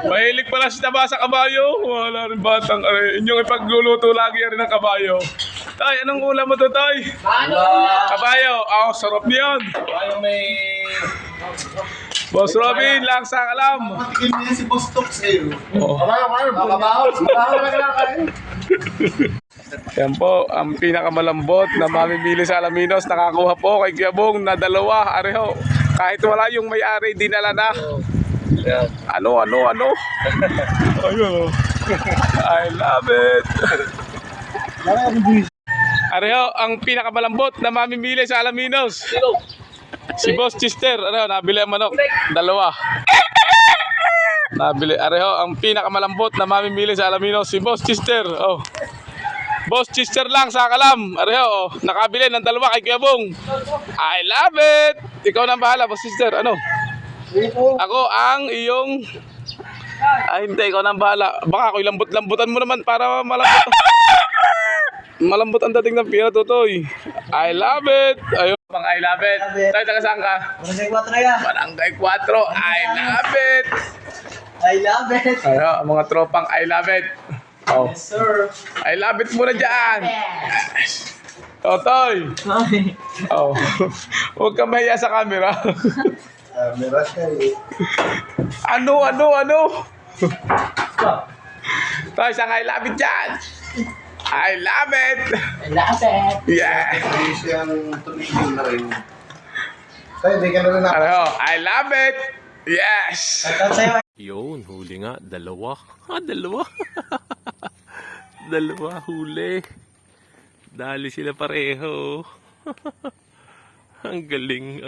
Mahilig pala si Taba sa kabayo. Wala rin batang. Inyong ipagluluto lagi rin ng kabayo. Tay, anong ulam mo to, Tay? Kabayo. Sarap niyan. Kabayo may... Boss Robin, lang sa kalam. Matikin niya si Boss Tox eh. Kabayo. Yan po, ang pinakamalambot na mamimili sa Alaminos. Nakakuha po kay Kiyabong na 2. Areho. Kahit wala yung may-ari, dinala na. Ano? Ayun. I love it. Areho, ang pinakamalambot na mamimili sa Alaminos. Si Boss Chester. Areho, nabili ang manok. 2. Nabili. Areho, ang pinakamalambot na mamimili sa Alaminos. Si Boss Chester. Boss Chester lang sa kalam. Areho, nakabili ng 2 kay Kiyabong. I love it. Ikaw na bahala, Boss Chester. Ano? Ako ang iyong... hindi, ikaw na bahala. Baka ako'y lambot-lambutan mo naman para malambot. Malambot ang dating ng pira, Totoy. I love it. Ayun, pang I love it. Tayo, taga saan ka? Barangay 4. I love it. I love it. Ayun, ang mga tropang I love it. Yes, sir. I love it muna dyan. Totoy. Huwag ka mahiya sa camera. Camera siya eh. Ano? Tayo, isang I love it dyan. I love it. I love it. Yeah. Hindi siyang tumigil na rin. Tayo, hindi ka na rin Ano? I love it. Yes. Yun, huli nga. 2. 2. 2 huli. Dali sila pareho. Ang galing.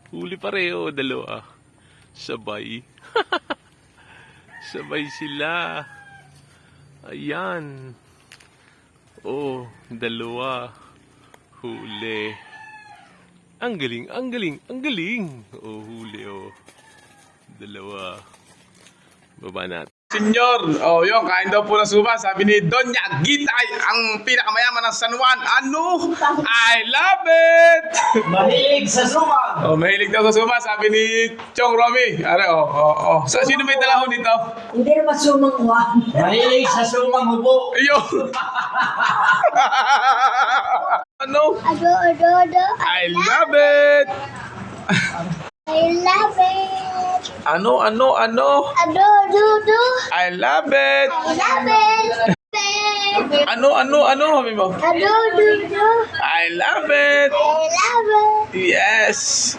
Huli pareho, 2. Sabay. Sabay sila. Ayan. 2. Huli. Ang galing. Huli, 2. Baba natin. Senyor, yun, kain daw po ng suba. Sabi ni Doña Gitay, ang pinakamayaman ng San Juan. Ano? I love it! Mahilig sa suma. Mahilig daw sa suba. Sabi ni Chong Romy. So, sino may dala ho nito? Hindi naman sumang uwan. Mahilig sa sumang hubo. Ayun! Ano? Ado. I love it! I love it. Ano? Ado. I love it! I love it. Ano? Sabi mo? Ado. I love it! I love it. Yes!